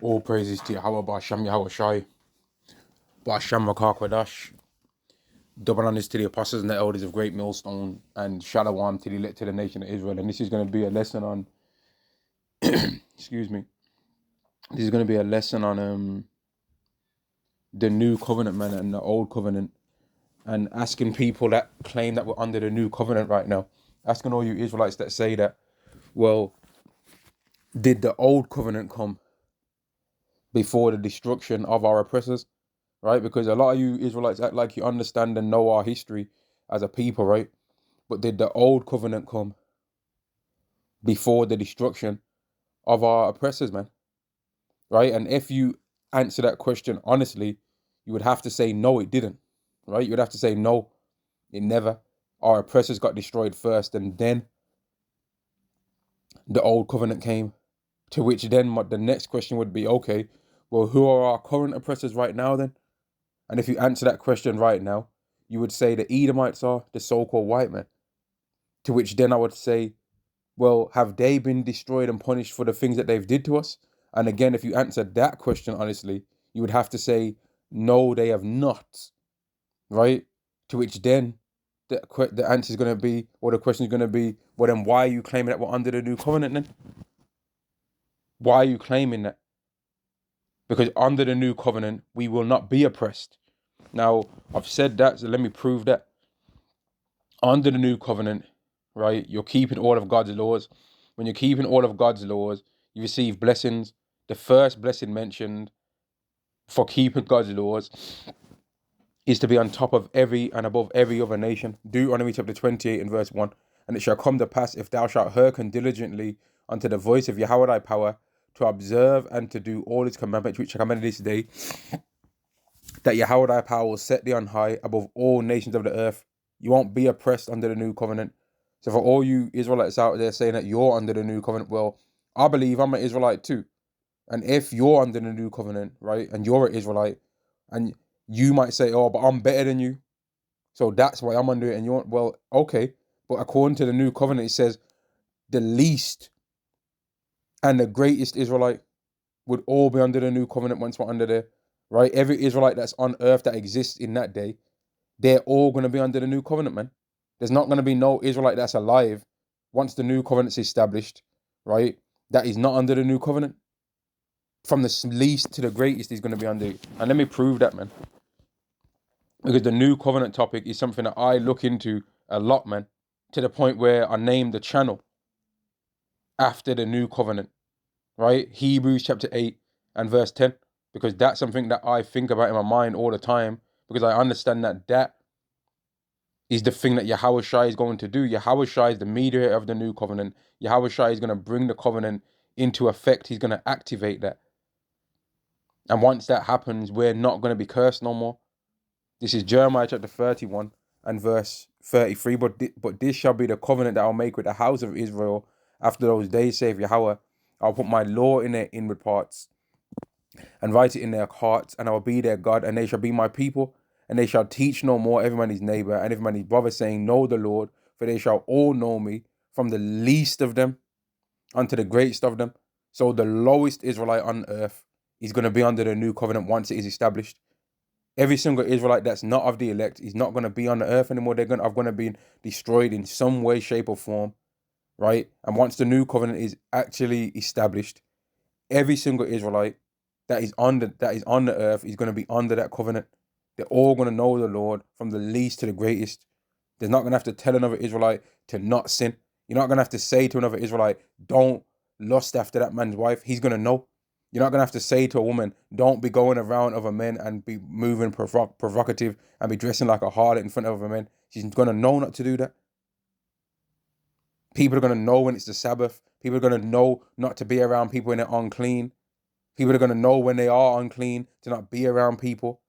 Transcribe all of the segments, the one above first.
All praises to Yahweh Ba'Shem Yahweh Shai, Ba'Shem Rakah Kodash. Double honors to the apostles and the elders of Great Millstone, and Shalom to the elect to the nation of Israel. And this is going to be a lesson on, excuse me, this is going to be a lesson on the new covenant, man, and the old covenant, and asking people that claim that we're under the new covenant right now, asking all you Israelites that say that, well, did the old covenant come before the destruction of our oppressors? Right? Because a lot of you Israelites act like you understand and know our history as a people, right? But did the old covenant come before the destruction of our oppressors, man? Right? And if you answer that question honestly, you would have to say no, it didn't. Right? You would have to say no, it never. Our oppressors got destroyed first, and then the old covenant came. To which then the next question would be, okay, well, who are our current oppressors right now then? And if you answer that question right now, you would say the Edomites are the so-called white men. To which then I would say, well, have they been destroyed and punished for the things that they've did to us? And again, if you answered that question honestly, you would have to say, no, they have not, right? To which then the answer is going to be, or the question is going to be, well, then why are you claiming that we're under the new covenant then? Why are you claiming that? Because under the new covenant, we will not be oppressed. Now, I've said that, so let me prove that. Under the new covenant, right, you're keeping all of God's laws. When you're keeping all of God's laws, you receive blessings. The first blessing mentioned for keeping God's laws is to be on top of every and above every other nation. Deuteronomy chapter 28 and verse 1. And it shall come to pass, if thou shalt hearken diligently unto the voice of Yahweh thy power, to observe and to do all his commandments which I commanded this day, that Yahweh thy power will set thee on high above all nations of the earth. You won't be oppressed under the new covenant. So for all you Israelites out there saying that you're under the new covenant, well, I believe I'm an Israelite too. And if you're under the new covenant, right, and you're an Israelite, and you might say, oh, but I'm better than you, so that's why I'm under it, and you're, well, okay. But according to the new covenant, it says the least and the greatest Israelite would all be under the new covenant once we're under there, right? Every Israelite that's on earth that exists in that day, they're all going to be under the new covenant, man. There's not going to be no Israelite that's alive once the new covenant's established, right? That is not under the new covenant. From the least to the greatest is going to be under it. And let me prove that, man. Because the new covenant topic is something that I look into a lot, man. To the point where I named the channel after the new covenant, right? Hebrews chapter 8 and verse 10. Because that's something that I think about in my mind all the time. Because I understand that is the thing that Yahweh Shai is going to do. Yahweh Shai is the mediator of the new covenant. Yahweh Shai is going to bring the covenant into effect. He's going to activate that. And once that happens, we're not going to be cursed no more. This is Jeremiah chapter 31 and verse 33. But this shall be the covenant that I'll make with the house of Israel after those days, saith Yahweh. I'll put my law in their inward parts and write it in their hearts, and I will be their God, and they shall be my people. And they shall teach no more every man his neighbor and every man his brother, saying, know the Lord, for they shall all know me, from the least of them unto the greatest of them. So the lowest Israelite on earth is going to be under the new covenant once it is established. Every single Israelite that's not of the elect is not going to be on the earth anymore. They're going to be destroyed in some way, shape, or form, right? And once the new covenant is actually established, every single Israelite that is on the earth is going to be under that covenant. They're all going to know the Lord from the least to the greatest. They're not going to have to tell another Israelite to not sin. You're not going to have to say to another Israelite, don't lust after that man's wife. He's going to know. You're not going to have to say to a woman, don't be going around other men and be moving provocative and be dressing like a harlot in front of other men. She's going to know not to do that. People are going to know when it's the Sabbath. People are going to know not to be around people when they're unclean. People are going to know when they are unclean to not be around people.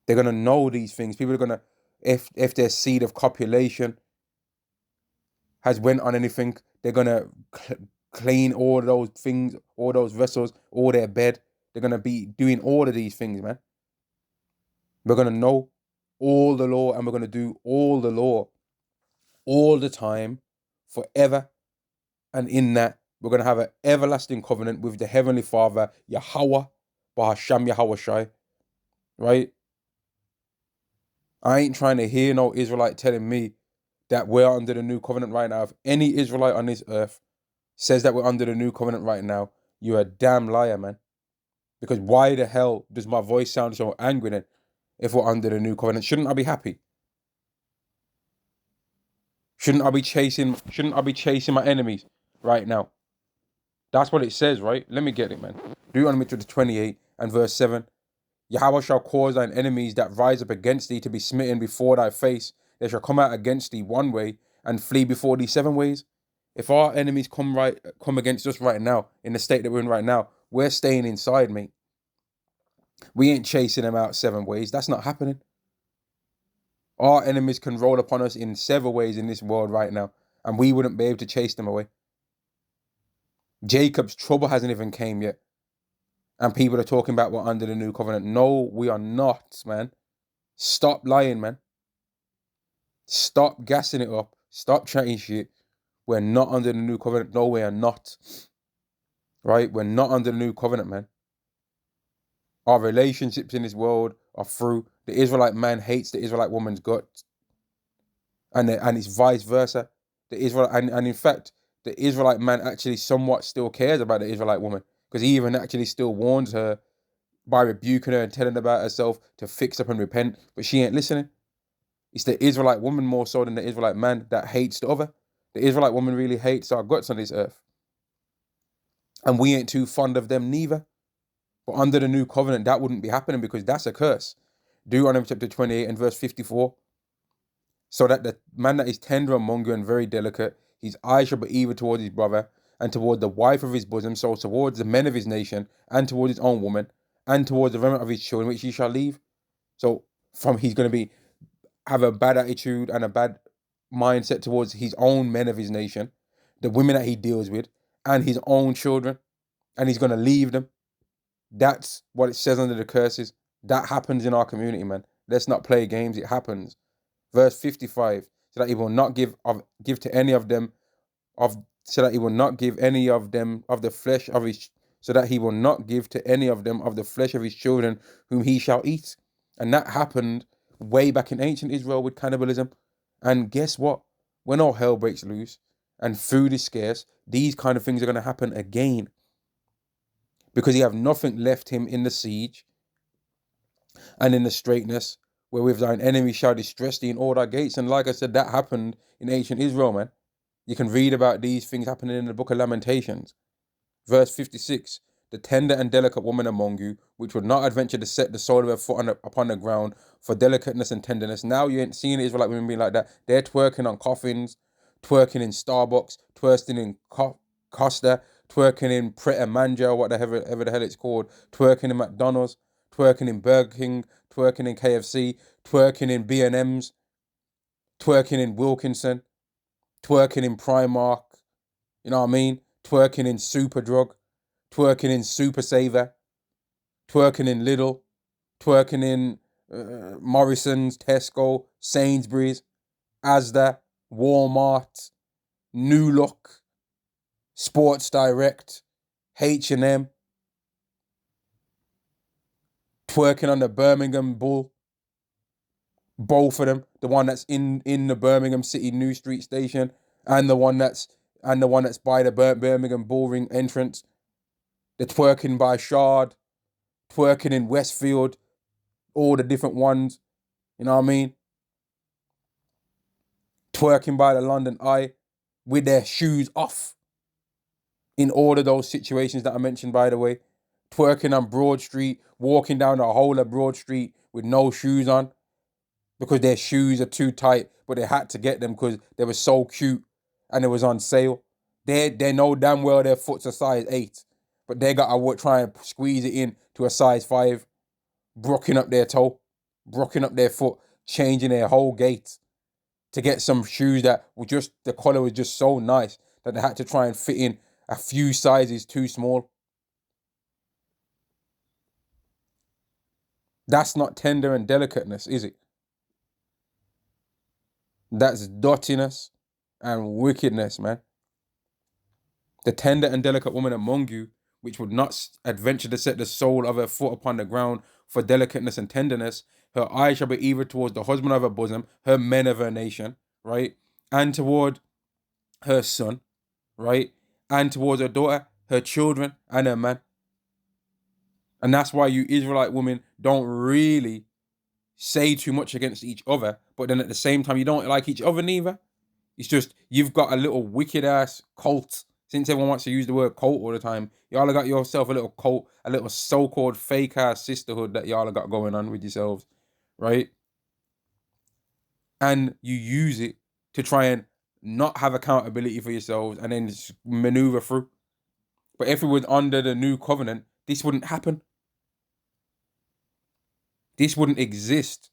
They're going to know these things. People are going to, if their seed of copulation has went on anything, they're going to clean all those things, all those vessels, all their bed. They're going to be doing all of these things, man. We're going to know all the law, and we're going to do all the law all the time, forever. And in that, We're going to have an everlasting covenant with the Heavenly Father, Yahweh, Bahasham Yahweh Shai, right? I ain't trying to hear no Israelite telling me that we're under the new covenant right now. If any Israelite on this earth says that we're under the new covenant right now, you're a damn liar, man. Because why the hell does my voice sound so angry then if we're under the new covenant? Shouldn't I be happy? Shouldn't I be chasing my enemies right now? That's what it says, right? Let me get it, man. Deuteronomy 28 and verse 7. Yahweh shall cause thine enemies that rise up against thee to be smitten before thy face. They shall come out against thee one way and flee before thee 7 ways. If our enemies come against us right now, in the state that we're in right now, we're staying inside, mate. We ain't chasing them out 7 ways. That's not happening. Our enemies can roll upon us in several ways in this world right now, and we wouldn't be able to chase them away. Jacob's trouble hasn't even came yet. And people are talking about we're under the new covenant. No, we are not, man. Stop lying, man. Stop gassing it up. Stop chatting shit. We're not under the new covenant. No, we are not. Right? We're not under the new covenant, man. Our relationships in this world are through. The Israelite man hates the Israelite woman's guts. And it's vice versa. The Israel and in fact, the Israelite man actually somewhat still cares about the Israelite woman, because he even actually still warns her by rebuking her and telling her about herself to fix up and repent, but she ain't listening. It's the Israelite woman more so than the Israelite man that hates the other. The Israelite woman really hates our guts on this earth. And we ain't too fond of them neither. But under the new covenant, that wouldn't be happening, because that's a curse. Deuteronomy chapter 28 and verse 54. So that the man that is tender among you and very delicate, his eyes shall be evil towards his brother, and toward the wife of his bosom, so towards the men of his nation, and towards his own woman, and towards the remnant of his children, which he shall leave. So he's going to have a bad attitude and a bad mindset towards his own men of his nation, the women that he deals with, and his own children, and he's going to leave them. That's what it says under the curses. That happens in our community, man. Let's not play games. It happens. Verse 55, so that he will not give to any of them so that he will not give any of them of the flesh of his so that he will not give to any of them of the flesh of his children whom he shall eat. And that happened way back in ancient Israel with cannibalism. And guess what? When all hell breaks loose and food is scarce, these kind of things are going to happen again, because he have nothing left him in the siege and in the straitness, wherewith thine enemy shall distress thee in all thy gates. And like I said, that happened in ancient Israel, man. You can read about these things happening in the book of Lamentations. Verse 56, the tender and delicate woman among you, which would not adventure to set the sole of her foot upon the ground for delicateness and tenderness. Now you ain't seeing Israelite women being like that. They're twerking on coffins, twerking in Starbucks, twerking in Costa, twerking in Pret a Manger, whatever the hell it's called, twerking in McDonald's, twerking in Burger King, twerking in KFC, twerking in B&M's, twerking in Wilkinson, twerking in Primark, you know what I mean? Twerking in Superdrug, twerking in Super Saver, twerking in Lidl, twerking in Morrison's, Tesco, Sainsbury's, Asda, Walmart, New Look, Sports Direct, H&M, twerking on the Birmingham Bull. Both of them, the one that's in the Birmingham City New Street station, and the one that's by the Birmingham Bull Ring entrance. The twerking by Shard, twerking in Westfield, all the different ones, you know what I mean? Twerking by the London Eye with their shoes off in all of those situations that I mentioned, by the way. Twerking on Broad Street, walking down the whole of Broad Street with no shoes on because their shoes are too tight, but they had to get them because they were so cute and it was on sale. They know damn well their foot's a size 8, but they got to try and squeeze it in to a size 5, brocking up their toe, brocking up their foot, changing their whole gait to get some shoes that were just, the color was just so nice that they had to try and fit in a few sizes too small. That's not tender and delicateness, is it? That's dirtiness and wickedness, man. The tender and delicate woman among you, which would not adventure to set the sole of her foot upon the ground for delicateness and tenderness, her eye shall be either towards the husband of her bosom, her men of her nation, right? And toward her son, right? And towards her daughter, her children, and her man. And that's why you Israelite women don't really say too much against each other, but then at the same time, you don't like each other neither. It's just you've got a little wicked ass cult. Since everyone wants to use the word cult all the time, y'all have got yourself a little cult, a little so-called fake ass sisterhood that y'all have got going on with yourselves, right? And you use it to try and not have accountability for yourselves and then just maneuver through. But if it was under the new covenant, this wouldn't happen. This wouldn't exist.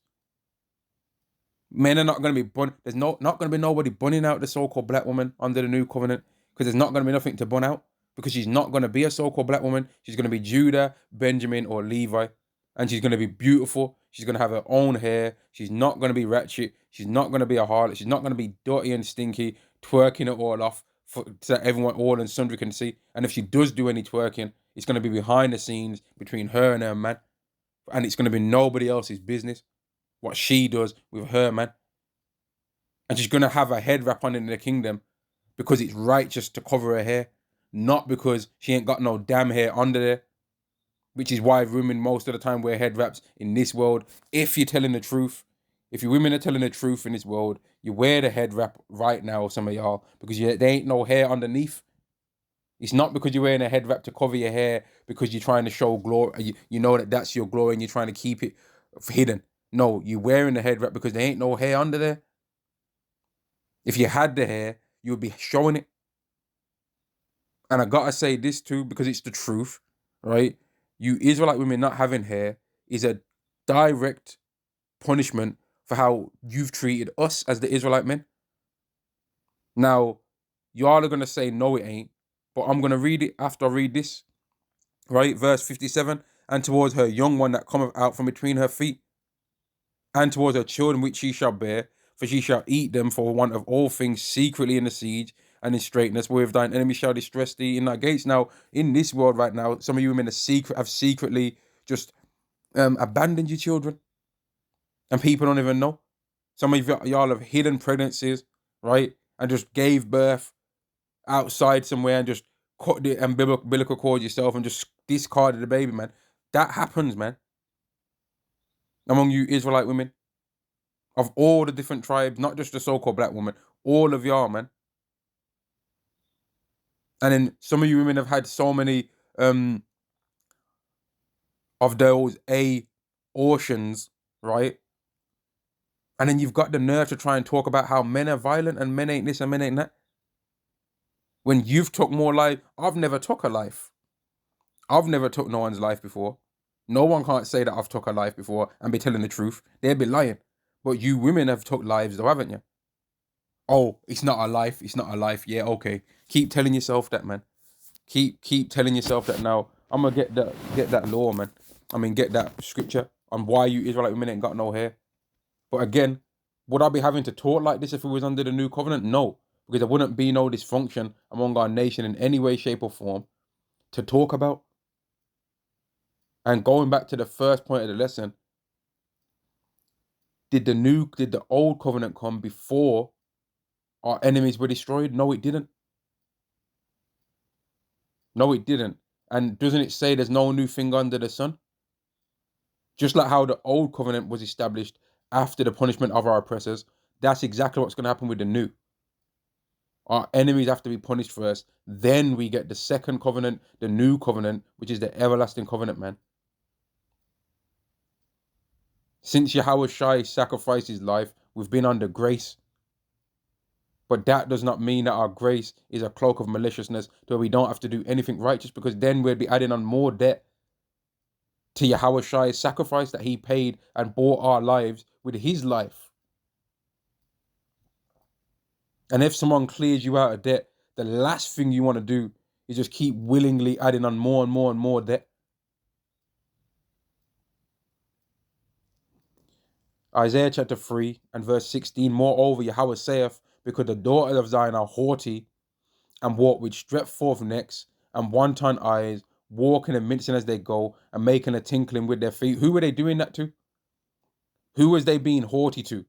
Men are not going to be there's not going to be nobody bunning out the so-called black woman under the new covenant, because there's not going to be nothing to bun out, because she's not going to be a so-called black woman. She's going to be Judah, Benjamin, or Levi, and she's going to be beautiful. She's going to have her own hair. She's not going to be ratchet. She's not going to be a harlot. She's not going to be dirty and stinky, twerking it all off so that everyone, all and sundry can see. And if she does do any twerking, it's going to be behind the scenes between her and her man, and it's going to be nobody else's business what she does with her man. And she's going to have her head wrap on in the kingdom because it's righteous to cover her hair, not because she ain't got no damn hair under there, which is why women most of the time wear head wraps in this world. If you're telling the truth, if you women are telling the truth in this world, you wear the head wrap right now, some of y'all, because there ain't no hair underneath. It's not because you're wearing a head wrap to cover your hair because you're trying to show glory. You know that that's your glory and you're trying to keep it hidden. No, you're wearing the head wrap because there ain't no hair under there. If you had the hair, you would be showing it. And I gotta say this too, because it's the truth, right? You Israelite women not having hair is a direct punishment for how you've treated us as the Israelite men. Now, y'all are gonna say no, it ain't, but I'm gonna read it after I read this, right? Verse 57, and towards her young one that cometh out from between her feet, and towards her children which she shall bear, for she shall eat them for want of all things secretly in the siege and in straitness, wherewith thine enemy shall distress thee in thy gates. Now, in this world right now, some of you women have secretly just abandoned your children, and people don't even know. Some of y'all have hidden pregnancies, right, and just gave birth outside somewhere and just cut the umbilical cord yourself and just discarded the baby, man. That happens, man, among you Israelite women of all the different tribes, not just the so-called black woman, all of y'all, man. And then some of you women have had so many of those abortions, right? And then you've got the nerve to try and talk about how men are violent and men ain't this and men ain't that. When you've took more life, I've never took a life. I've never took no one's life before. No one can't say that I've took a life before and be telling the truth. They'd be lying. But you women have took lives though, haven't you? Oh, it's not a life. It's not a life. Yeah, okay. Keep telling yourself that, man. Keep telling yourself that now. I'm gonna get that law, man. I mean, get that scripture on why you Israelite women ain't got no hair. But again, would I be having to talk like this if it was under the new covenant? No, because there wouldn't be no dysfunction among our nation in any way, shape, or form to talk about. And going back to the first point of the lesson, did the old covenant come before our enemies were destroyed? No, it didn't. No, it didn't. And doesn't it say there's no new thing under the sun? Just like how the old covenant was established after the punishment of our oppressors, that's exactly what's going to happen with the new. Our enemies have to be punished first. Then we get the second covenant, the new covenant, which is the everlasting covenant, man. Since Yahweh Shai sacrificed his life, we've been under grace. But that does not mean that our grace is a cloak of maliciousness where we don't have to do anything righteous, because then we'd be adding on more debt to Yahweh Shai's sacrifice that he paid and bought our lives with his life. And if someone clears you out of debt, the last thing you want to do is just keep willingly adding on more and more and more debt. Isaiah chapter 3 and verse 16, moreover, Yahweh saith, because the daughters of Zion are haughty, and walk with stretched forth necks and wanton eyes, walking and mincing as they go, and making a tinkling with their feet. Who were they doing that to? Who was they being haughty to?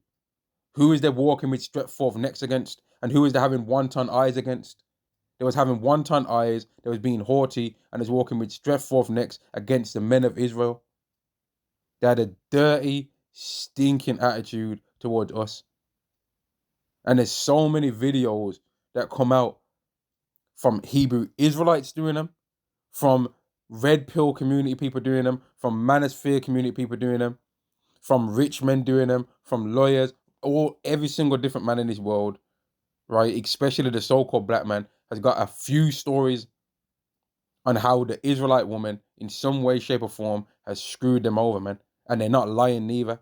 Who is they walking with stretched forth necks against? And who is they having wanton eyes against? They was having wanton eyes, they was being haughty, and was walking with stretched forth necks against the men of Israel. They had a dirty, stinking attitude towards us. And there's so many videos that come out from Hebrew Israelites doing them, from Red Pill community people doing them, from Manosphere community people doing them, from rich men doing them, from lawyers, every single different man in this world, right? Especially the so-called black man has got a few stories on how the Israelite woman, in some way, shape, or form, has screwed them over, man. And they're not lying neither.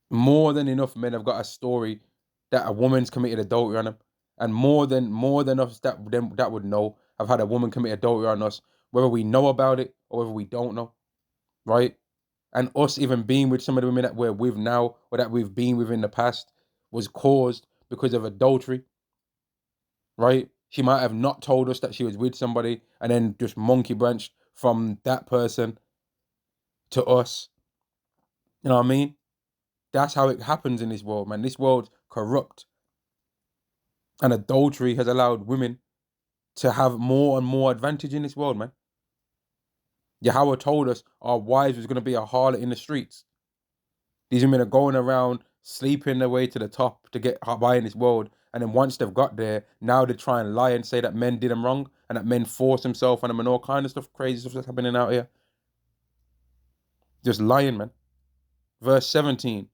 More than enough men have got a story that a woman's committed adultery on them, and more than us that would know have had a woman commit adultery on us, whether we know about it or whether we don't know, right? And us even being with some of the women that we're with now or that we've been with in the past was caused because of adultery, right? She might have not told us that she was with somebody and then just monkey branched from that person to us. You know what I mean? That's how it happens in this world, man. This world's corrupt. And adultery has allowed women to have more and more advantage in this world, man. Yahweh told us our wives was going to be a harlot in the streets. These women are going around sleeping their way to the top to get by in this world. And then once they've got there, now they try and lie and say that men did them wrong and that men forced themselves on them and all kind of stuff, crazy stuff that's happening out here. Just lying, man. Verse 17.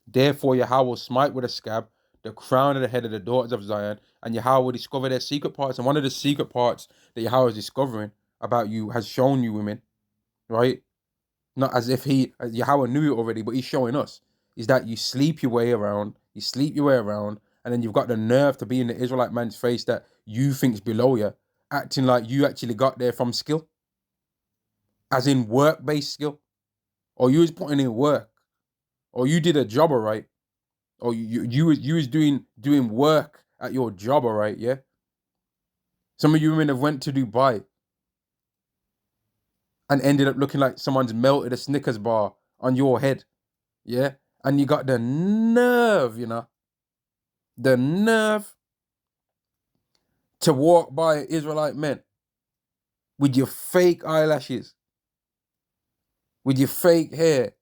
Therefore Yahweh will smite with a scab the crown of the head of the daughters of Zion, and Yahweh will discover their secret parts. And one of the secret parts that Yahweh is discovering about you, has shown you women, right? Not as if Yahweh knew it already, but he's showing us, is that you sleep your way around, and then you've got the nerve to be in the Israelite man's face that you think's below you, acting like you actually got there from skill, as in work-based skill, or you was putting in work, or you did a job alright, or you was doing work at your job alright, yeah? Some of you women have went to Dubai and ended up looking like someone's melted a Snickers bar on your head, yeah? And you got the nerve, the nerve to walk by Israelite men with your fake eyelashes, with your fake hair,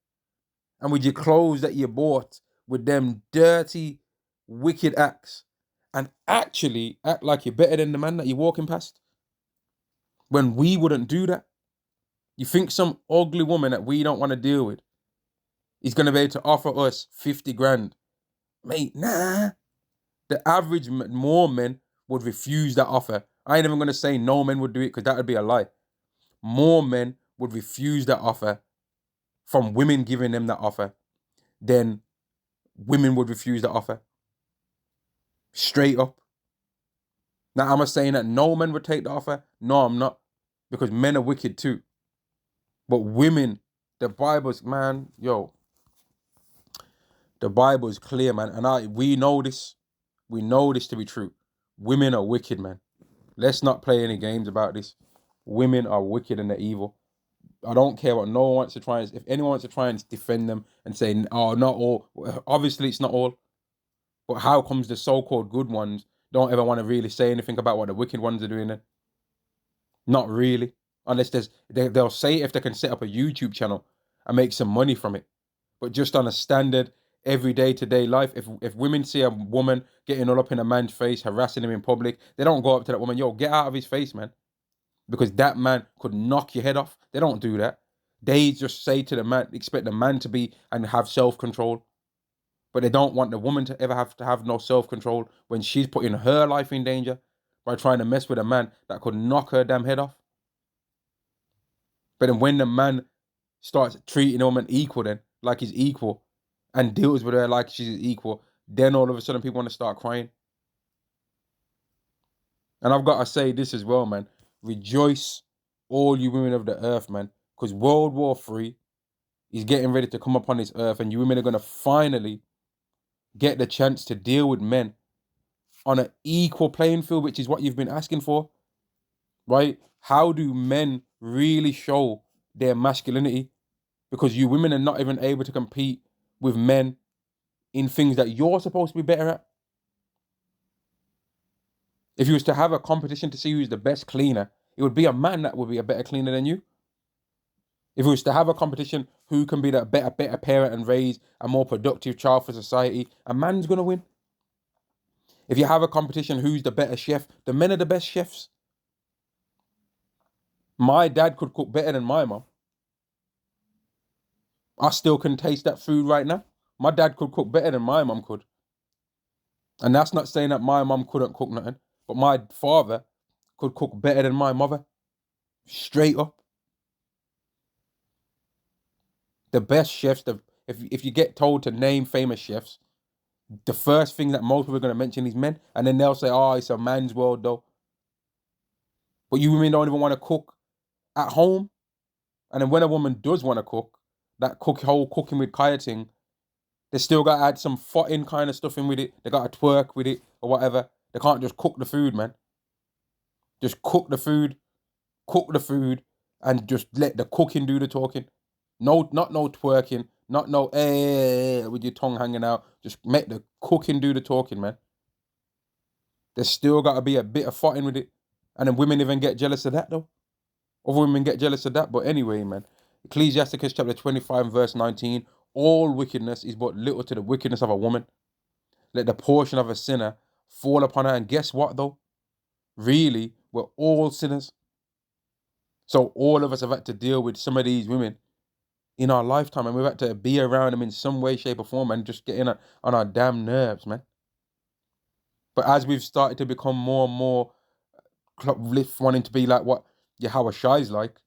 and with your clothes that you bought with them dirty, wicked acts, and actually act like you're better than the man that you're walking past. When we wouldn't do that. You think some ugly woman that we don't want to deal with is going to be able to offer us 50 grand? Mate, nah. The average more men would refuse that offer. I ain't even going to say no men would do it because that would be a lie. More men would refuse that offer from women giving them that offer than women would refuse that offer. Straight up. Now, am I saying that no men would take the offer? No, I'm not. Because men are wicked too. But women, the Bible's, man, the Bible is clear, man. And we know this. We know this to be true. Women are wicked, man. Let's not play any games about this. Women are wicked and they're evil. I don't care what no one wants to try and, if anyone wants to try and defend them and say, oh, not all. Obviously, it's not all. But how comes the so-called good ones don't ever want to really say anything about what the wicked ones are doing then? Not really. Unless they'll say it if they can set up a YouTube channel and make some money from it. But just on a standard, everyday to-day life, if women see a woman getting all up in a man's face, harassing him in public, they don't go up to that woman, yo, get out of his face, man. Because that man could knock your head off. They don't do that. They just say to the man, expect the man to be and have self-control. But they don't want the woman to ever have to have no self-control when she's putting her life in danger by trying to mess with a man that could knock her damn head off. But then when the man starts treating a woman equal then, like he's equal, and deals with her like she's equal, then all of a sudden people want to start crying. And I've got to say this as well, man. Rejoice, all you women of the earth, man. Because World War III is getting ready to come upon this earth, and you women are going to finally get the chance to deal with men on an equal playing field, which is what you've been asking for, right? How do men really show their masculinity? Because you women are not even able to compete with men in things that you're supposed to be better at. If you was to have a competition to see who's the best cleaner, it would be a man that would be a better cleaner than you. If we was to have a competition who can be the better parent and raise a more productive child for society, a man's gonna win. If you have a competition who's the better chef, the men are the best chefs. My dad could cook better than my mom. I still can taste that food right now. My dad could cook better than my mom could. And that's not saying that my mom couldn't cook nothing, but my father could cook better than my mother. Straight up. The best chefs, if you get told to name famous chefs, the first thing that most people are going to mention is men. And then they'll say, oh, it's a man's world though. But you women don't even want to cook at home. And then when a woman does want to cook, that whole cooking with Kaya thing, they still got to add some footing kind of stuff in with it. They got to twerk with it or whatever. They can't just cook the food, man. Just cook the food, and just let the cooking do the talking. No, not no twerking, not no with your tongue hanging out. Just make the cooking do the talking, man. There's still got to be a bit of fighting with it. And then women even get jealous of that, though. Other women get jealous of that. But anyway, man. Ecclesiasticus chapter 25 verse 19. All wickedness is but little to the wickedness of a woman. Let the portion of a sinner fall upon her. And guess what, though? Really, we're all sinners. So all of us have had to deal with some of these women in our lifetime, and we've had to be around them in some way, shape, or form, and just getting on our damn nerves, man. But as we've started to become more and more wanting to be like what Yahweh Shai's like,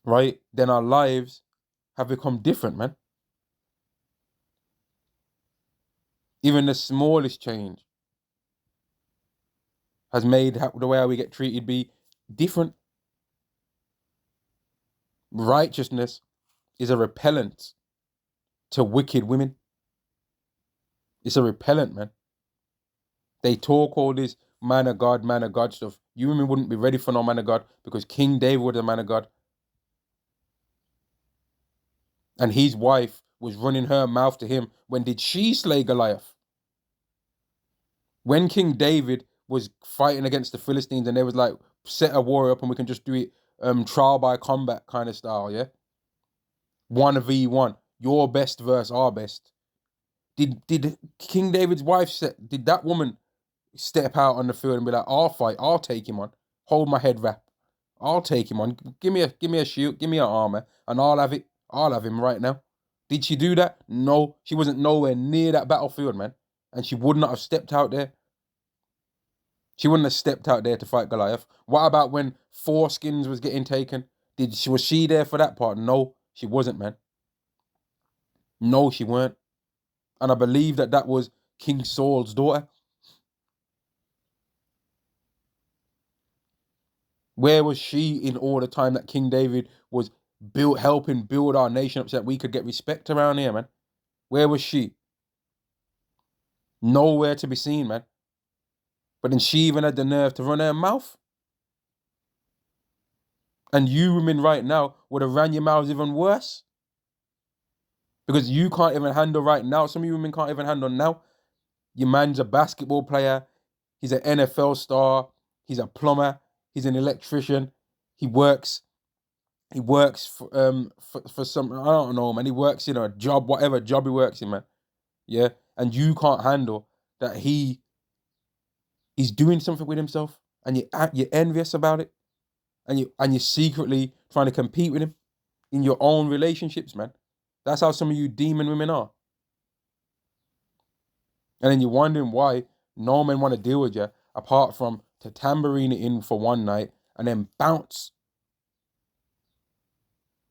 right? Then our lives have become different, man. Even the smallest change has made the way we get treated be different. Righteousness is a repellent to wicked women. It's a repellent, man. They talk all this man of God stuff. You women wouldn't be ready for no man of God because King David was a man of God. And his wife was running her mouth to him. When did she slay Goliath? When King David was fighting against the Philistines and they was like, set a war up and we can just do it trial by combat kind of style, yeah? 1v1. Your best versus our best. Did King David's wife did that woman step out on the field and be like, I'll fight, I'll take him on. Hold my head wrap. I'll take him on. Give me a shield, give me an armor, and I'll have it. I'll have him right now. Did she do that? No, she wasn't nowhere near that battlefield, man. And she would not have stepped out there. She wouldn't have stepped out there to fight Goliath. What about when foreskins was getting taken? Was she there for that part? No, she wasn't, man. No, she weren't. And I believe that was King Saul's daughter. Where was she in all the time that King David was helping build our nation up so that we could get respect around here, man? Where was she? Nowhere to be seen, man. But then she even had the nerve to run her mouth. And you women right now would have ran your mouths even worse. Because you can't even handle right now. Some of you women can't even handle now. Your man's a basketball player. He's an NFL star. He's a plumber. He's an electrician. He works for some, I don't know, man. He works in a job, whatever job he works in, man. Yeah. And you can't handle that he's doing something with himself and you're envious about it. And you're secretly trying to compete with him in your own relationships, man. That's how some of you demon women are. And then you're wondering why no men want to deal with you apart from to tambourine it in for one night and then bounce.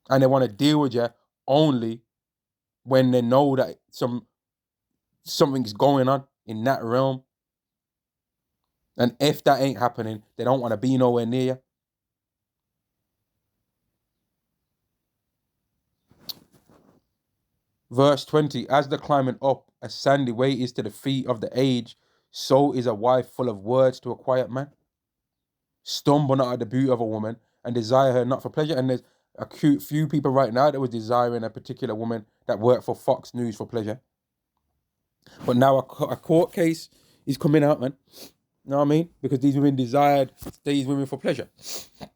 And they want to deal with you only when they know that something's going on in that realm. And if that ain't happening, they don't want to be nowhere near you. Verse 20, as the climbing up a sandy way is to the feet of the aged, So is a wife full of words to a quiet man. Stumble not at the beauty of a woman and desire her not for pleasure. And there's a few people right now that was desiring a particular woman that worked for Fox News for pleasure. But now a court case is coming out, man. You know what I mean? Because these women desired these women for pleasure. You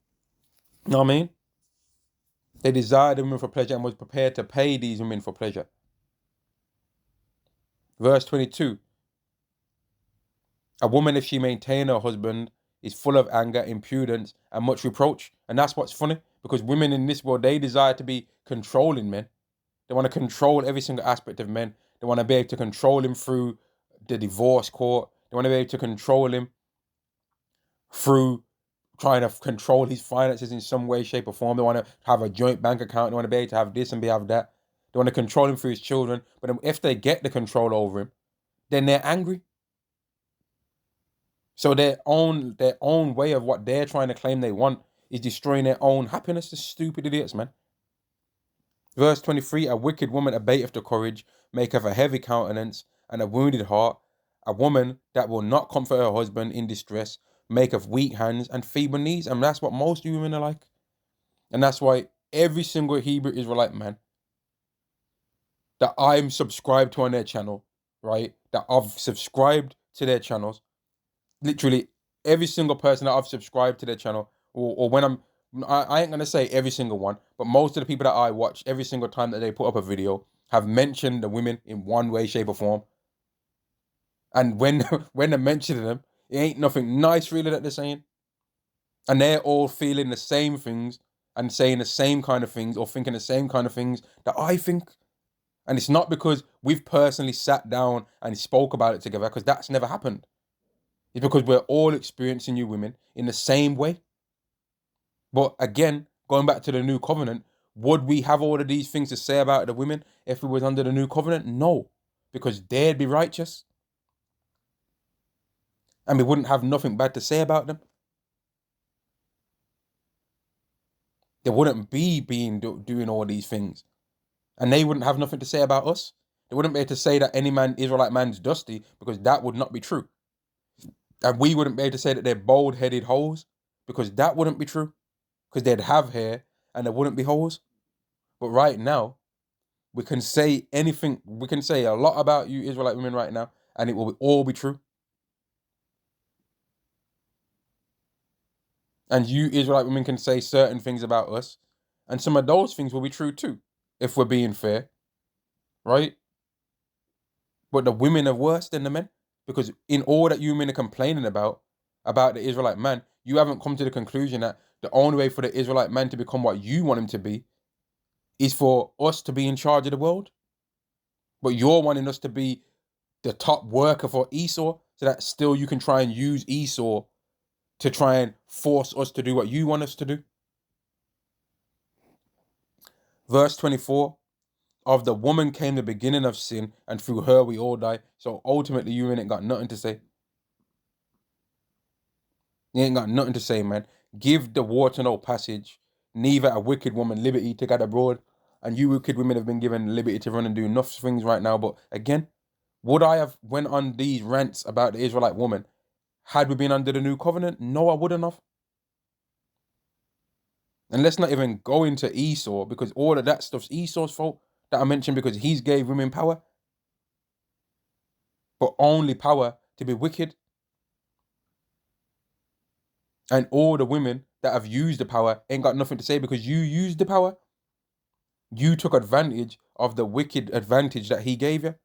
know what I mean? They desired the women for pleasure and was prepared to pay these women for pleasure. Verse 22. A woman, if she maintain her husband, is full of anger, impudence, and much reproach. And that's what's funny, because women in this world, they desire to be controlling men. They want to control every single aspect of men. They want to be able to control him through the divorce court. They want to be able to control him through trying to control his finances in some way, shape, or form. They want to have a joint bank account. They want to be able to have this and be able to have that. They want to control him through his children. But if they get the control over him, then they're angry. So their own way of what they're trying to claim they want is destroying their own happiness. The stupid idiots, man. Verse 23, a wicked woman abateth the courage, maketh a heavy countenance, and a wounded heart. A woman that will not comfort her husband in distress, maketh weak hands and feeble knees. And that's what most women are like. And that's why every single Hebrew Israelite man that I'm subscribed to on their channel, right, that I've subscribed to their channels, literally every single person that I've subscribed to their channel, or when I ain't gonna say every single one, but most of the people that I watch, every single time that they put up a video, have mentioned the women in one way, shape, or form. And when they're mentioning them, it ain't nothing nice really that they're saying. And they're all feeling the same things and saying the same kind of things or thinking the same kind of things that I think. And it's not because we've personally sat down and spoke about it together, because that's never happened. It's because we're all experiencing you women in the same way. But again, going back to the new covenant, would we have all of these things to say about the women if we was under the new covenant? No, because they'd be righteous. And we wouldn't have nothing bad to say about them. They wouldn't be doing all these things. And they wouldn't have nothing to say about us. They wouldn't be able to say that any Israelite man's dusty, because that would not be true. And we wouldn't be able to say that they're bald-headed hoes, because that wouldn't be true. Because they'd have hair and there wouldn't be hoes. But right now, we can say anything. We can say a lot about you Israelite women right now, and it will all be true. And you Israelite women can say certain things about us, and some of those things will be true too, if we're being fair, right? But the women are worse than the men, because in all that you men are complaining about the Israelite man, you haven't come to the conclusion that the only way for the Israelite man to become what you want him to be is for us to be in charge of the world. But you're wanting us to be the top worker for Esau, so that still you can try and use Esau to try and force us to do what you want us to do. Verse 24, of the woman came the beginning of sin, and through her we all die. So ultimately, you ain't got nothing to say. You ain't got nothing to say, man. Give the water no passage, neither a wicked woman liberty to get abroad. And you wicked women have been given liberty to run and do enough things right now. But again, would I have went on these rants about the Israelite woman had we been under the new covenant? No, I wouldn't have. And let's not even go into Esau, because all of that stuff's Esau's fault that I mentioned, because he's gave women power. But only power to be wicked. And all the women that have used the power ain't got nothing to say, because you used the power. You took advantage of the wicked advantage that he gave you.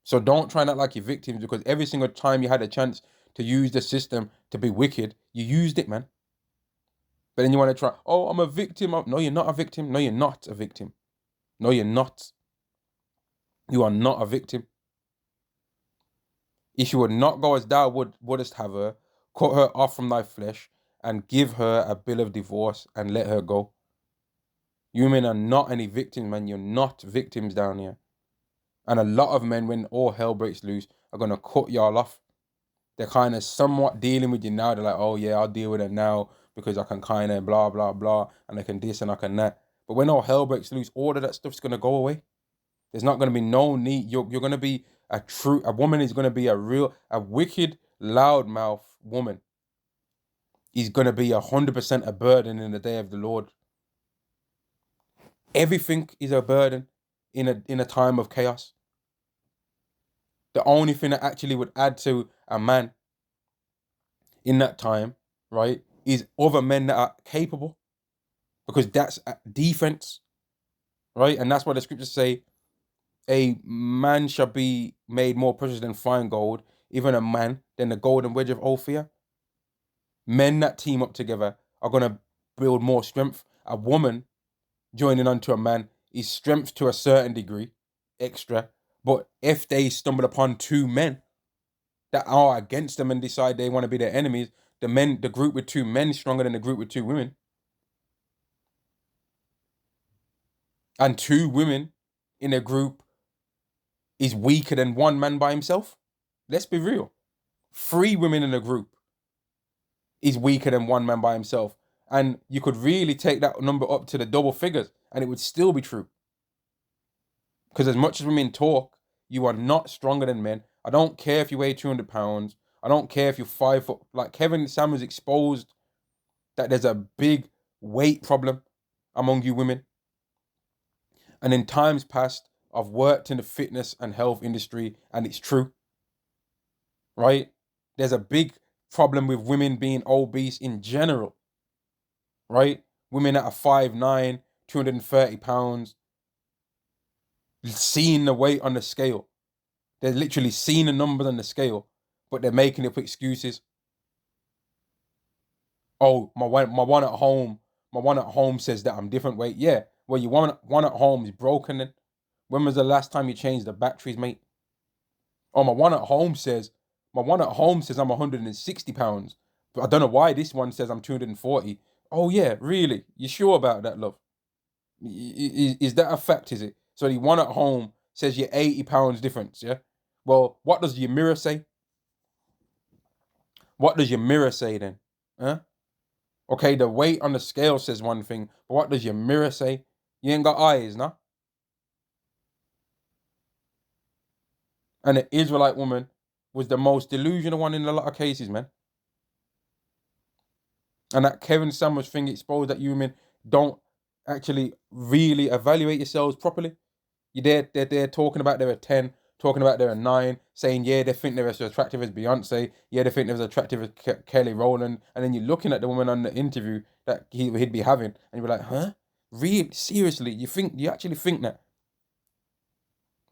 So don't try and act like you're victims, because every single time you had a chance to use the system to be wicked, you used it, man. But then you want to try, oh, I'm a victim of... No, you're not a victim. No, you're not a victim. No, you're not. You are not a victim. If you would not go as thou wouldest have her, cut her off from thy flesh, and give her a bill of divorce, and let her go. You men are not any victims, man. You're not victims down here. And a lot of men, when all hell breaks loose, are going to cut y'all off. They're kind of somewhat dealing with you now. They're like, oh yeah, I'll deal with it now because I can kind of blah, blah, blah. And I can this and I can that. But when all hell breaks loose, all of that stuff's going to go away. There's not going to be no need. You're going to be A woman is going to be a wicked, loudmouth woman. Is going to be 100% a burden in the day of the Lord. Everything is a burden in a time of chaos. The only thing that actually would add to a man in that time, right, is other men that are capable, because that's defense, right? And that's why the scriptures say a man shall be made more precious than fine gold, even a man than the golden wedge of Ophir. Men that team up together are going to build more strength. A woman joining onto a man is strength to a certain degree, extra. But if they stumble upon two men that are against them and decide they want to be their enemies, the group with two men is stronger than the group with two women. And two women in a group is weaker than one man by himself. Let's be real. 3 women in a group is weaker than one man by himself. And you could really take that number up to the double figures and it would still be true. Because as much as women talk, you are not stronger than men. I don't care if you weigh 200 pounds. I don't care if you're 5 foot. Like Kevin Samuels exposed that there's a big weight problem among you women. And in times past, I've worked in the fitness and health industry, and it's true. Right? There's a big problem with women being obese in general. Right? Women that are 5'9", 230 pounds, seeing the weight on the scale. They're literally seeing the numbers on the scale, but they're making it for excuses. Oh, my one at home says that I'm different weight. Yeah, well, your one at home is broken then. When was the last time you changed the batteries, mate? Oh, my one at home says I'm 160 pounds. But I don't know why this one says I'm 240. Oh yeah, really? You sure about that, love? Is that a fact, is it? So the one at home says you're 80 pounds difference, yeah? Well, what does your mirror say? What does your mirror say then? Huh? Okay, the weight on the scale says one thing, but what does your mirror say? You ain't got eyes, nah? And the Israelite woman was the most delusional one in a lot of cases, man. And that Kevin Samuels thing exposed that you women don't actually really evaluate yourselves properly. They're talking about they're a 10, talking about they're a 9, saying, yeah, they think they're as attractive as Beyonce, yeah, they think they're as attractive as Kelly Rowland, and then you're looking at the woman on the interview that he'd be having, and you're like, huh? Really? Seriously? You actually think that?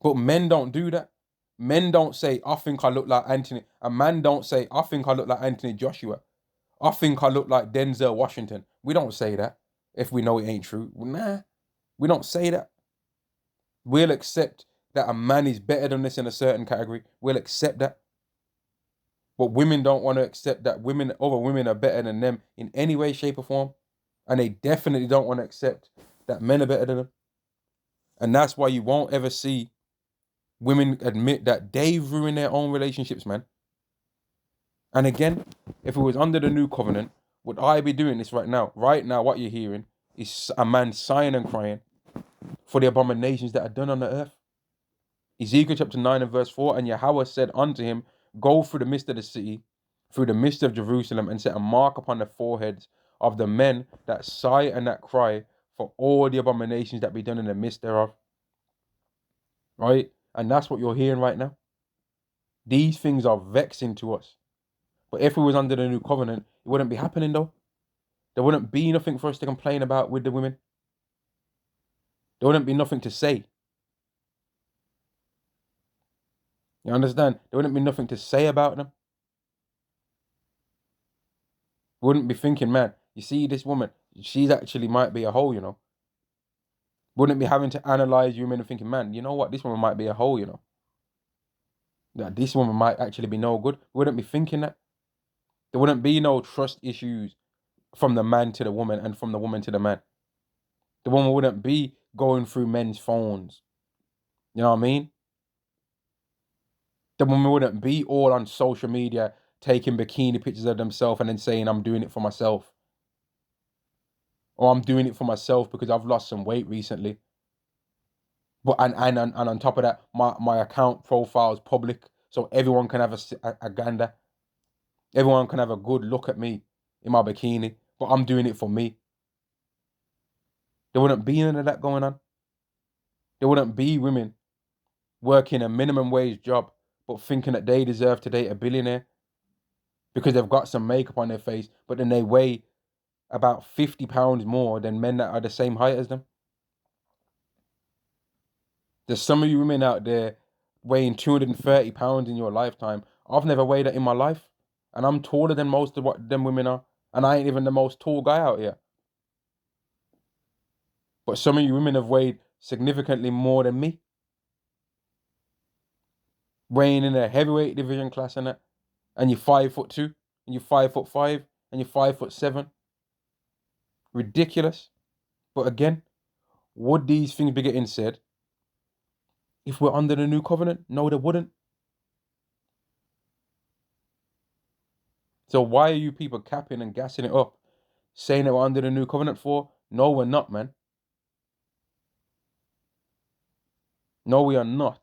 But men don't do that. Men don't say, I think I look like Anthony. A man don't say, I think I look like Anthony Joshua. I think I look like Denzel Washington. We don't say that if we know it ain't true. Nah, we don't say that. We'll accept that a man is better than this in a certain category. We'll accept that. But women don't want to accept that other women are better than them in any way, shape, or form. And they definitely don't want to accept that men are better than them. And that's why you won't ever see women admit that they've ruined their own relationships, man. And again, if it was under the new covenant, would I be doing this right now? Right now, what you're hearing is a man sighing and crying for the abominations that are done on the earth. Ezekiel chapter 9 and verse 4, and Yahweh said unto him, go through the midst of the city, through the midst of Jerusalem, and set a mark upon the foreheads of the men that sigh and that cry for all the abominations that be done in the midst thereof. Right? And that's what you're hearing right now. These things are vexing to us. But if we was under the new covenant, it wouldn't be happening though. There wouldn't be nothing for us to complain about with the women. There wouldn't be nothing to say. You understand? There wouldn't be nothing to say about them. We wouldn't be thinking, man, you see this woman, she's actually might be a hoe, you know. Wouldn't be having to analyze women and thinking, man, you know what, this woman might be a hoe, you know. That this woman might actually be no good. We wouldn't be thinking that. There wouldn't be no trust issues from the man to the woman and from the woman to the man. The woman wouldn't be going through men's phones. You know what I mean? The woman wouldn't be all on social media taking bikini pictures of themselves and then saying, I'm doing it for myself. Or I'm doing it for myself because I've lost some weight recently. But and on top of that, my account profile is public, so everyone can have a gander. Everyone can have a good look at me in my bikini, but I'm doing it for me. There wouldn't be none of that going on. There wouldn't be women working a minimum wage job, but thinking that they deserve to date a billionaire because they've got some makeup on their face, but then they weigh about 50 pounds more than men that are the same height as them. There's some of you women out there weighing 230 pounds in your lifetime. I've never weighed that in my life. And I'm taller than most of what them women are. And I ain't even the most tall guy out here. But some of you women have weighed significantly more than me. Weighing in a heavyweight division class and that. And you're 5'2", and you're 5'5", and you're 5'7". Ridiculous. But again, would these things be getting said if we're under the new covenant? No, they wouldn't. So why are you people capping and gassing it up, saying that we're under the new covenant for? No, we're not, man. No, we are not.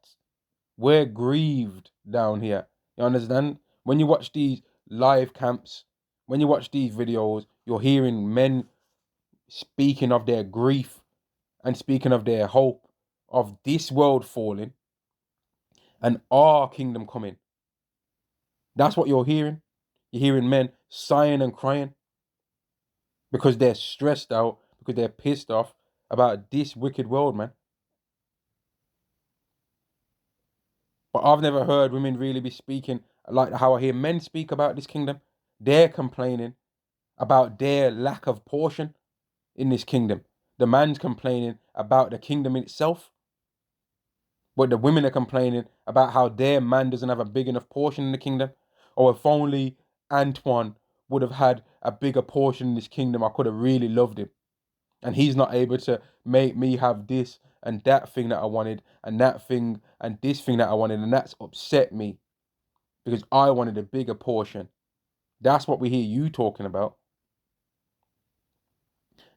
We're grieved down here. You understand? When you watch these live camps, when you watch these videos, you're hearing men speaking of their grief and speaking of their hope of this world falling and our kingdom coming. That's what you're hearing. You're hearing men sighing and crying because they're stressed out, because they're pissed off about this wicked world, man. But I've never heard women really be speaking like how I hear men speak about this kingdom. They're complaining about their lack of portion in this kingdom. The man's complaining about the kingdom itself, but the women are complaining about how their man doesn't have a big enough portion in the kingdom. Or if only Antoine would have had a bigger portion in this kingdom, I could have really loved him. And he's not able to make me have this and that thing that I wanted, and that thing and this thing that I wanted, and that's upset me because I wanted a bigger portion. That's what we hear you talking about.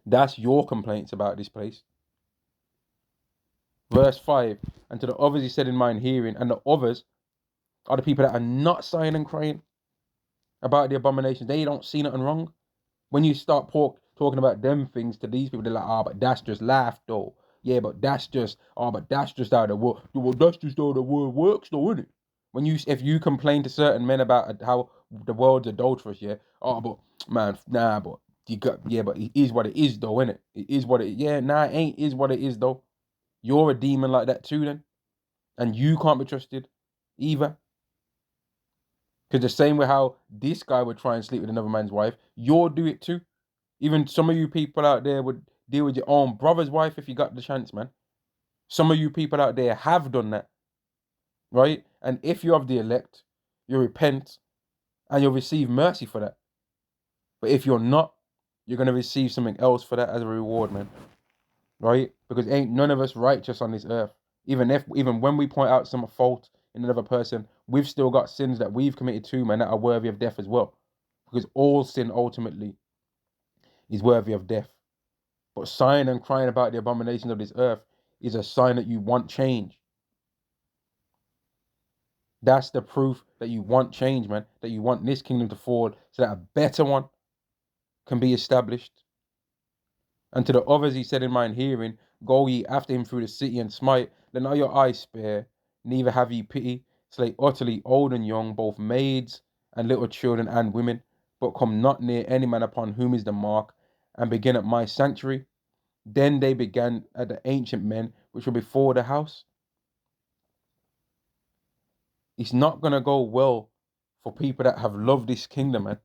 That's your complaints about this place. Verse 5, and to the others he said in mine hearing, and the others are the people that are not sighing and crying about the abominations. They don't see nothing wrong. When you start talking about them things to these people, they're like, but that's just life though. Yeah, but that's just how the world. Well, that's just how the world works though, isn't it? If you complain to certain men about how the world's adulterous, yeah. But man, nah, but but it is what it is though, isn't it? It is what it. Yeah, nah, it ain't is what it is though. You're a demon like that too, then, and you can't be trusted either. Because the same way how this guy would try and sleep with another man's wife, you'll do it too. Even some of you people out there would deal with your own brother's wife if you got the chance, man. Some of you people out there have done that, right? And if you're of the elect, you repent and you'll receive mercy for that. But if you're not, you're going to receive something else for that as a reward, man. Right? Because ain't none of us righteous on this earth. Even when we point out some fault in another person, we've still got sins that we've committed too, man, that are worthy of death as well. Because all sin ultimately is worthy of death. But sighing and crying about the abominations of this earth is a sign that you want change. That's the proof that you want change, man. That you want this kingdom to fall so that a better one can be established. And to the others he said in mine hearing, go ye after him through the city and smite, let not your eyes spare, neither have ye pity, slay utterly old and young, both maids and little children and women, but come not near any man upon whom is the mark, and begin at my sanctuary. Then they began at the ancient men which were before the house. It's not gonna go well for people that have loved this kingdom, man.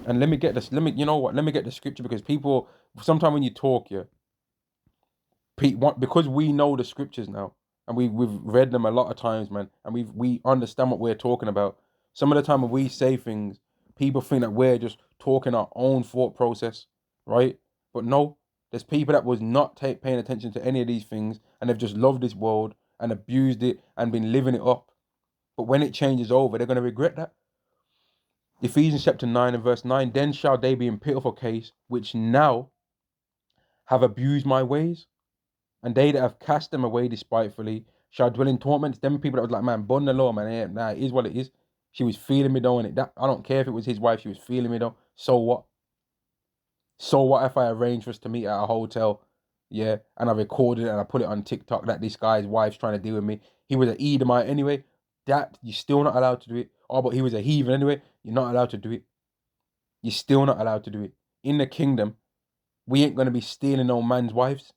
And let me get this. You know what? Let me get the scripture because people sometimes when you talk, yeah, because we know the scriptures now and we've read them a lot of times, man, and we understand what we're talking about. Some of the time when we say things, people think that we're just talking our own thought process, right? But no, there's people that was not paying attention to any of these things and they've just loved this world and abused it and been living it up. But when it changes over, they're going to regret that. Ephesians chapter 9 and verse 9, then shall they be in pitiful case, which now have abused my ways. And they that have cast them away despitefully shall dwell in torments. Them people that was like, man, bun the law, man. Yeah, nah, it is what it is. She was feeling me though, and that I don't care if it was his wife, she was feeling me though. So what? So what if I arranged for us to meet at a hotel, yeah, and I recorded it and I put it on TikTok that this guy's wife's trying to deal with me. He was an Edomite anyway. That you're still not allowed to do it. Oh, but he was a heathen anyway. You're not allowed to do it. You're still not allowed to do it. In the kingdom, we ain't gonna be stealing no man's wives.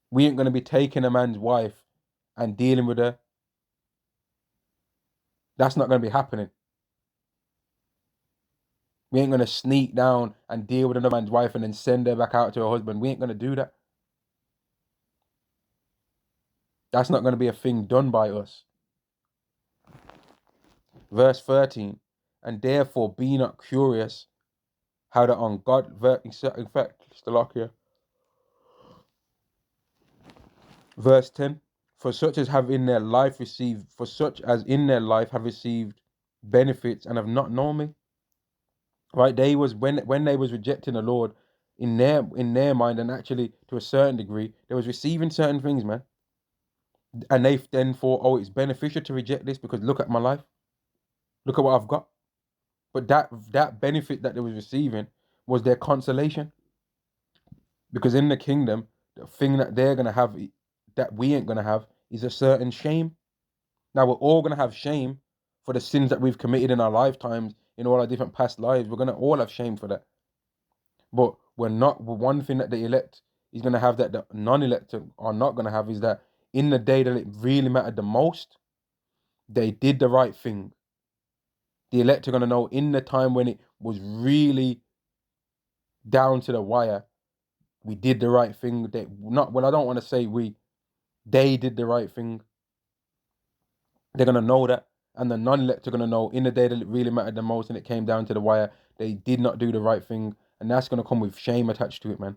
We ain't gonna be taking a man's wife and dealing with her. That's not gonna be happening. We ain't gonna sneak down and deal with another man's wife and then send her back out to her husband. We ain't gonna do that. That's not gonna be a thing done by us. Verse 13, and therefore be not curious how the ungodly, in fact, Stalakia. Verse 10, for such as have in their life received, for such as in their life have received benefits and have not known me. Right? They was when they was rejecting the Lord in their mind, and actually to a certain degree, they was receiving certain things, man. And they then thought, oh, it's beneficial to reject this because look at my life. Look at what I've got. But that benefit that they was receiving was their consolation. Because in the kingdom, the thing that they're gonna have that we ain't gonna have is a certain shame. Now we're all gonna have shame for the sins that we've committed in our lifetimes, in all our different past lives. We're gonna all have shame for that. But we're not. One thing that the elect is gonna have that the non-elect are not gonna have is that in the day that it really mattered the most, they did the right thing. The elect are gonna know in the time when it was really down to the wire, we did the right thing. They not well. I don't want to say they did the right thing. They're gonna know that, and the non-elect are gonna know in the day that it really mattered the most, and it came down to the wire. They did not do the right thing, and that's gonna come with shame attached to it, man.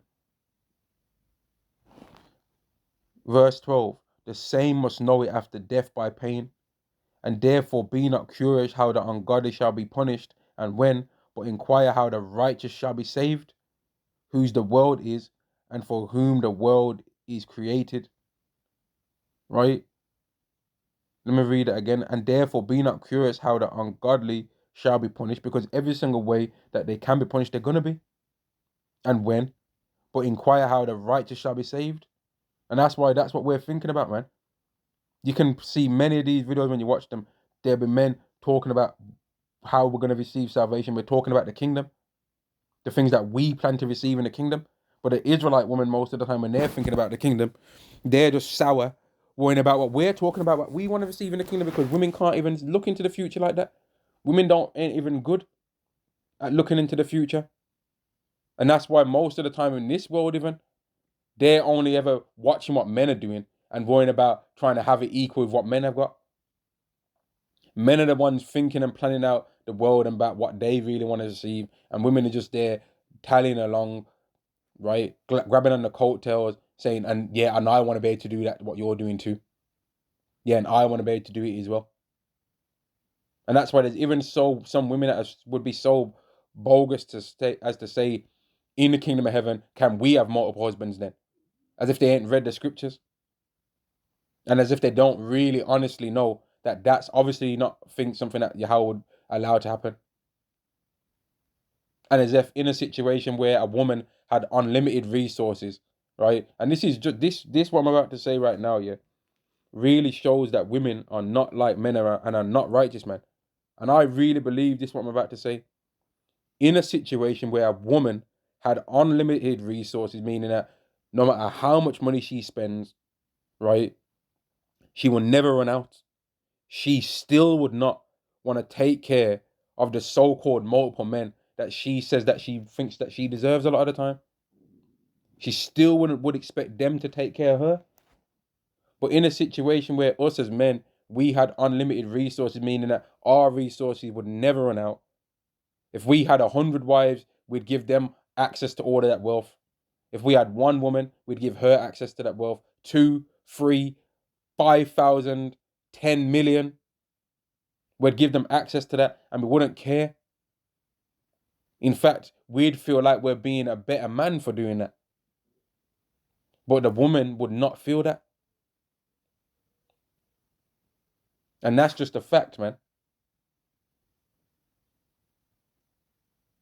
Verse 12: the same must know it after death by pain, and therefore be not curious how the ungodly shall be punished, and when, but inquire how the righteous shall be saved, whose the world is, and for whom the world is created. Right? Let me read it again. And therefore be not curious how the ungodly shall be punished, because every single way that they can be punished, they're gonna be. And when, but inquire how the righteous shall be saved. And that's what we're thinking about, man. You can see many of these videos when you watch them. There'll be men talking about how we're gonna receive salvation. We're talking about the kingdom, the things that we plan to receive in the kingdom. But the Israelite woman, most of the time, when they're thinking about the kingdom, they're just sour, worrying about what we're talking about, what we want to receive in the kingdom, because women can't even look into the future like that. Women ain't even good at looking into the future. And that's why most of the time in this world, even, they're only ever watching what men are doing and worrying about trying to have it equal with what men have got. Men are the ones thinking and planning out the world and about what they really want to receive, and women are just there tallying along, right? Grabbing on the coattails, saying, and yeah, and I want to be able to do that, what you're doing too. Yeah, and I want to be able to do it as well. And that's why there's even some women that would be so bogus to say, in the kingdom of heaven, can we have multiple husbands then? As if they ain't read the scriptures. And as if they don't really honestly know that that's obviously not something that Yahweh would allow to happen. And as if in a situation where a woman had unlimited resources, right? And this is just this what I'm about to say right now, yeah, really shows that women are not like men and are not righteous, man. And I really believe this what I'm about to say. In a situation where a woman had unlimited resources, meaning that no matter how much money she spends, right, she will never run out. She still would not want to take care of the so-called multiple men that she says that she thinks that she deserves a lot of the time. She still would expect them to take care of her. But in a situation where us as men, we had unlimited resources, meaning that our resources would never run out. If we had 100 wives, we'd give them access to all of that wealth. If we had one woman, we'd give her access to that wealth. 2, 3, 5,000, 10 million. We'd give them access to that and we wouldn't care. In fact, we'd feel like we're being a better man for doing that. But the woman would not feel that. And that's just a fact, man.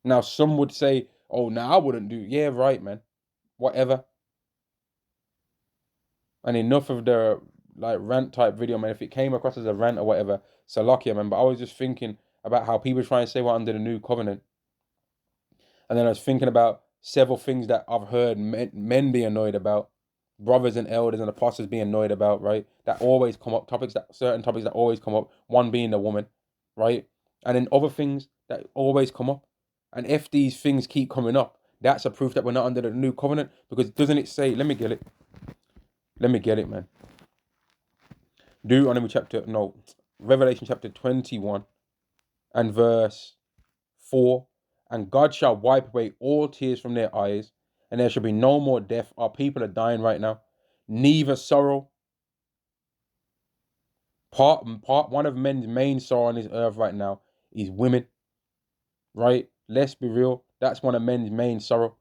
Now, some would say, oh, no, I wouldn't do. Yeah, right, man. Whatever. And enough of the like rant type video, man. If it came across as a rant or whatever, Salakia, man. But I was just thinking about how people try and say we're under the new covenant. And then I was thinking about several things that I've heard men be annoyed about, brothers and elders and apostles being annoyed about, right? That always come up, certain topics that always come up, one being the woman, right? And then other things that always come up. And if these things keep coming up, that's a proof that we're not under the new covenant. Because doesn't it say, let me get it. Let me get it, man. Revelation chapter 21 and verse 4. And God shall wipe away all tears from their eyes, and there shall be no more death. Our people are dying right now. Neither sorrow. One of men's main sorrow on this earth right now is women. Right? Let's be real. That's one of men's main sorrow.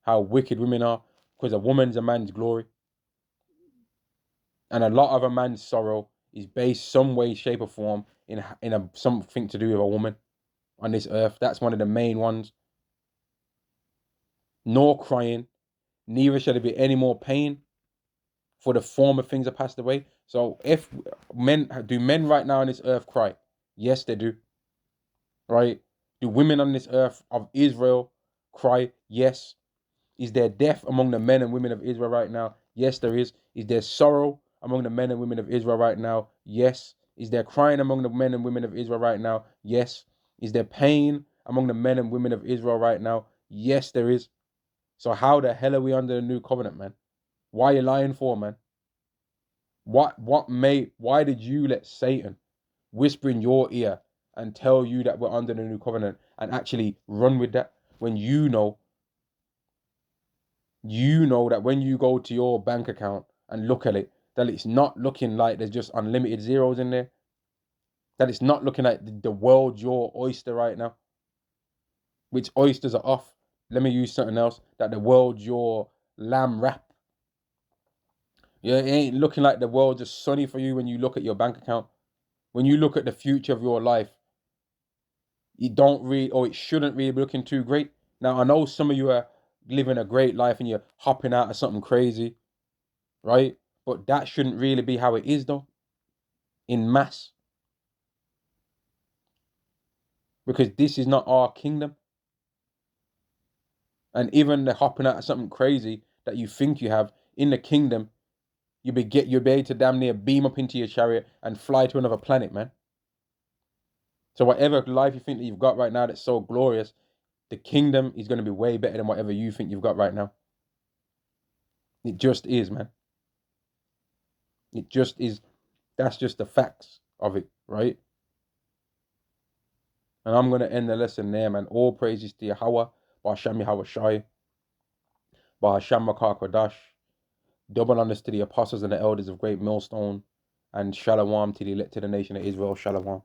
How wicked women are. Because a woman's a man's glory. And a lot of a man's sorrow is based some way, shape, or form in something to do with a woman on this earth. That's one of the main ones. Nor crying, neither shall there be any more pain, for the former things are passed away. So if men right now on this earth cry? Yes, they do. Right? Do women on this earth of Israel cry? Yes. Is there death among the men and women of Israel right now? Yes, there is. Is there sorrow among the men and women of Israel right now? Yes. Is there crying among the men and women of Israel right now? Yes. Is there pain among the men and women of Israel right now? Yes, there is. So how the hell are we under the new covenant, man? Why are you lying for, man? Why did you let Satan whisper in your ear and tell you that we're under the new covenant and actually run with that when you know that when you go to your bank account and look at it, that it's not looking like there's just unlimited zeros in there, that it's not looking like the world's your oyster right now, which oysters are off. Let me use something else, that the world's your lamb wrap. Yeah, it ain't looking like the world just sunny for you when you look at your bank account. When you look at the future of your life, it shouldn't really be looking too great. Now, I know some of you are living a great life and you're hopping out of something crazy, right? But that shouldn't really be how it is, though, in mass. Because this is not our kingdom. And even the hopping out of something crazy that you think you have in the kingdom, you'll be able to damn near beam up into your chariot and fly to another planet, man. So whatever life you think that you've got right now that's so glorious, the kingdom is going to be way better than whatever you think you've got right now. It just is, man. It just is. That's just the facts of it, right? And I'm going to end the lesson there, man. All praises to Yahweh, Ba'Hashem Yahweh Shai, Ba'Hashem Makar Kodash. Double honors to the apostles and the elders of Great Millstone, and Shalom to the elect to the nation of Israel. Shalom.